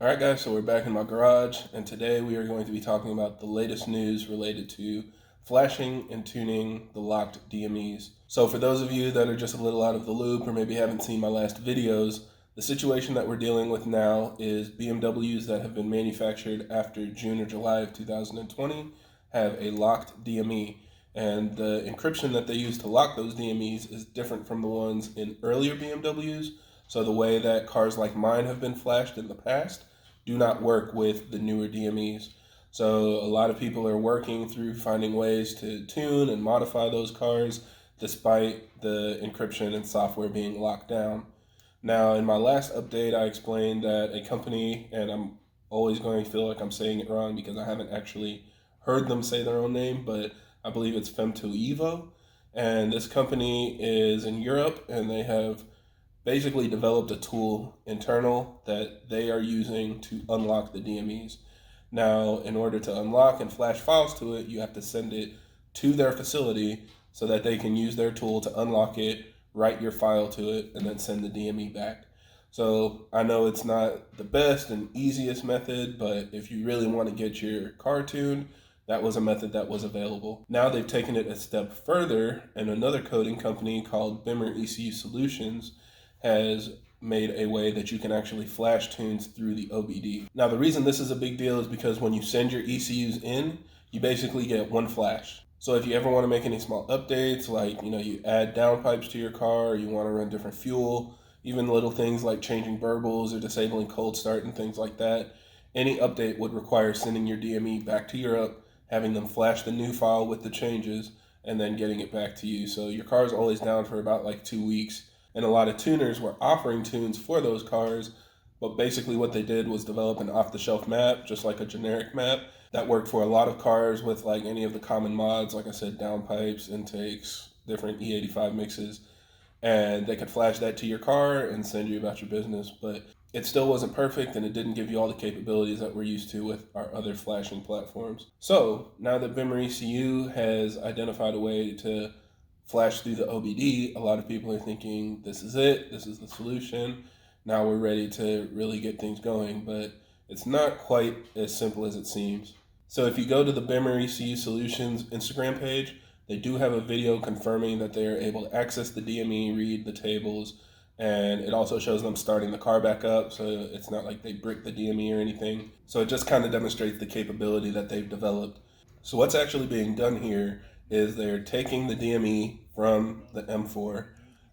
Alright guys, so we're back in my garage, and today we are going to be talking about the latest news related to flashing and tuning the locked DMEs. So for those of you that are just a little out of the loop or maybe haven't seen my last videos, the situation that we're dealing with now is BMWs that have been manufactured after June or July of 2020 have a locked DME. And the encryption that they use to lock those DMEs is different from the ones in earlier BMWs. So the way that cars like mine have been flashed in the past do not work with the newer DMEs. So a lot of people are working through finding ways to tune and modify those cars despite the encryption and software being locked down. Now, in my last update, I explained that a company, and I'm always going to feel like I'm saying it wrong because I haven't actually heard them say their own name, but I believe it's bim-ecu. And this company is in Europe, and they have basically developed a tool internal that they are using to unlock the DMEs. Now, in order to unlock and flash files to it, you have to send it to their facility so that they can use their tool to unlock it, write your file to it, and then send the DME back. So I know it's not the best and easiest method, but if you really want to get your car tuned, that was a method that was available. Now they've taken it a step further, and another coding company called bim-ecu Solutions has made a way that you can actually flash tunes through the OBD. Now the reason this is a big deal is because when you send your ECUs in, you basically get one flash. So if you ever want to make any small updates, like you add downpipes to your car, or you want to run different fuel, even little things like changing burbles or disabling cold start and things like that, any update would require sending your DME back to Europe, having them flash the new file with the changes, and then getting it back to you. So your car is always down for about like 2 weeks. And a lot of tuners were offering tunes for those cars, but basically what they did was develop an off-the-shelf map, just like a generic map, that worked for a lot of cars with like any of the common mods, like I said, downpipes, intakes, different E85 mixes, and they could flash that to your car and send you about your business. But it still wasn't perfect, and it didn't give you all the capabilities that we're used to with our other flashing platforms. So now that bim-ecu has identified a way to flash through the OBD, a lot of people are thinking this is it, this is the solution, now we're ready to really get things going, but it's not quite as simple as it seems. So if you go to the bim-ecu Solutions Instagram page, they do have a video confirming that they are able to access the DME, read the tables, and it also shows them starting the car back up, so it's not like they brick the DME or anything. So it just kind of demonstrates the capability that they've developed. So what's actually being done here is they're taking the DME from the M4,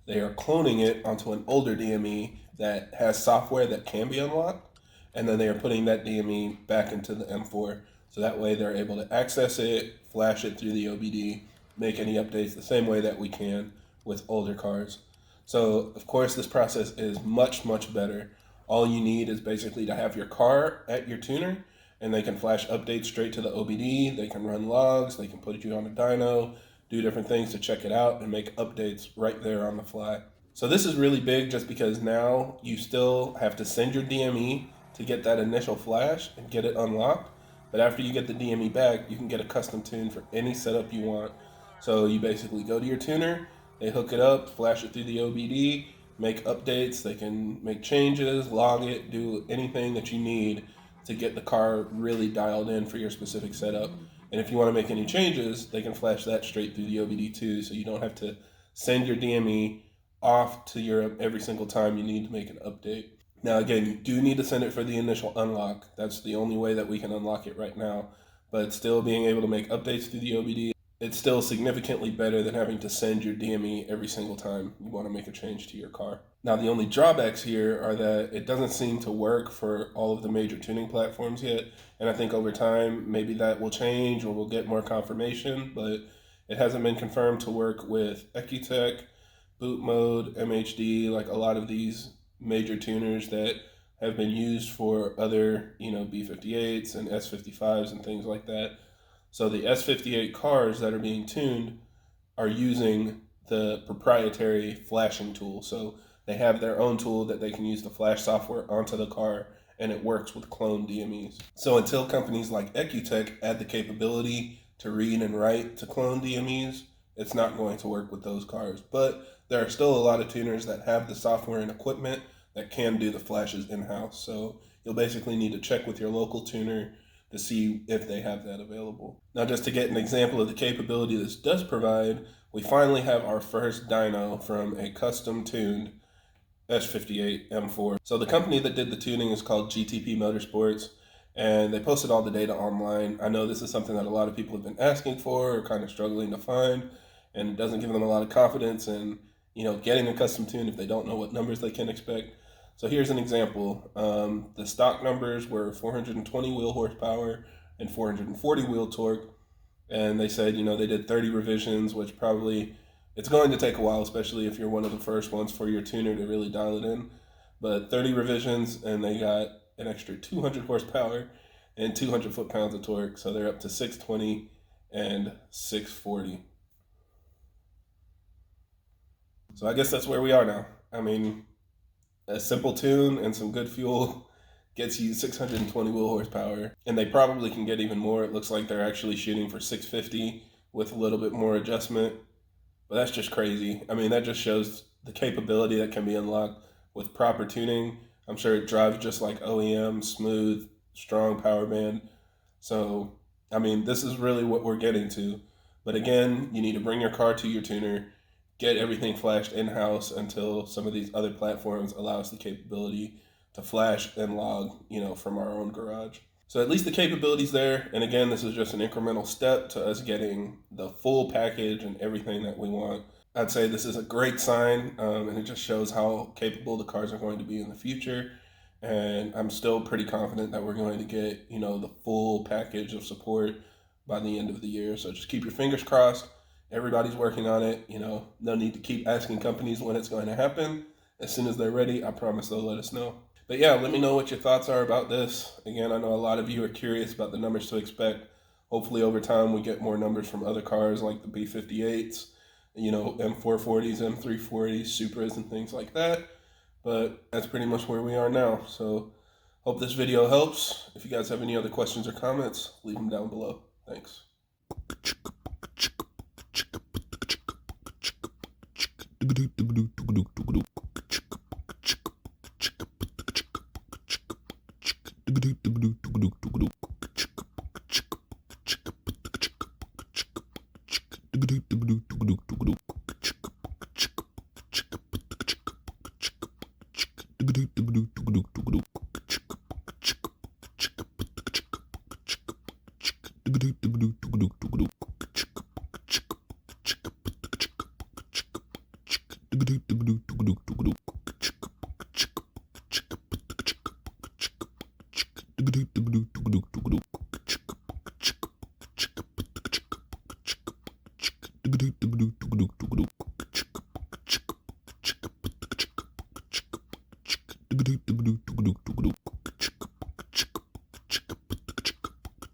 they are cloning it onto an older DME that has software that can be unlocked, and then they are putting that DME back into the M4, so that way they're able to access it, flash it through the OBD, make any updates the same way that we can with older cars. So of course this process is much, much better. All you need is basically to have your car at your tuner, and they can flash updates straight to the OBD, they can run logs, they can put you on a dyno, do different things to check it out, and make updates right there on the fly. So this is really big just because now you still have to send your DME to get that initial flash and get it unlocked, but after you get the DME back, you can get a custom tune for any setup you want. So you basically go to your tuner, they hook it up, flash it through the OBD, make updates, they can make changes, log it, do anything that you need to get the car really dialed in for your specific setup. And if you want to make any changes, they can flash that straight through the OBD too, so you don't have to send your DME off to Europe every single time you need to make an update. Now again, you do need to send it for the initial unlock. That's the only way that we can unlock it right now. But still being able to make updates through the OBD, it's still significantly better than having to send your DME every single time you want to make a change to your car. Now, the only drawbacks here are that it doesn't seem to work for all of the major tuning platforms yet, and I think over time, maybe that will change or we'll get more confirmation, but it hasn't been confirmed to work with EcuTech, Boot Mode, MHD, like a lot of these major tuners that have been used for other, B58s and S55s and things like that. So the S58 cars that are being tuned are using the proprietary flashing tool. So they have their own tool that they can use to flash software onto the car, and it works with cloned DMEs. So until companies like EcuTech add the capability to read and write to clone DMEs, it's not going to work with those cars. But there are still a lot of tuners that have the software and equipment that can do the flashes in-house. So you'll basically need to check with your local tuner to see if they have that available. Now, just to get an example of the capability this does provide, we finally have our first dyno from a custom tuned B58 M4. So the company that did the tuning is called GTP Motorsports, and they posted all the data online. I know this is something that a lot of people have been asking for or kind of struggling to find, and it doesn't give them a lot of confidence in, getting a custom tune if they don't know what numbers they can expect. So here's an example. The stock numbers were 420 wheel horsepower and 440 wheel torque, and they said, they did 30 revisions, which probably it's going to take a while, especially if you're one of the first ones for your tuner to really dial it in. But 30 revisions, and they got an extra 200 horsepower and 200 foot-pounds of torque. So they're up to 620 and 640. So I guess that's where we are now. I mean, a simple tune and some good fuel gets you 620 wheel horsepower. And they probably can get even more. It looks like they're actually shooting for 650 with a little bit more adjustment. But that's just crazy. I mean, that just shows the capability that can be unlocked with proper tuning. I'm sure it drives just like OEM, smooth, strong power band. So, I mean, this is really what we're getting to. But again, you need to bring your car to your tuner, get everything flashed in-house until some of these other platforms allow us the capability to flash and log, from our own garage. So at least the capability's there. And again, this is just an incremental step to us getting the full package and everything that we want. I'd say this is a great sign, and it just shows how capable the cars are going to be in the future. And I'm still pretty confident that we're going to get, the full package of support by the end of the year. So just keep your fingers crossed. Everybody's working on it. No need to keep asking companies when it's going to happen. As soon as they're ready, I promise they'll let us know. But yeah, let me know what your thoughts are about this. Again, I know a lot of you are curious about the numbers to expect. Hopefully over time we get more numbers from other cars like the B58s, M440s, M340s, Supras, and things like that. But that's pretty much where we are now. So hope this video helps. If you guys have any other questions or comments, leave them down below. Thanks.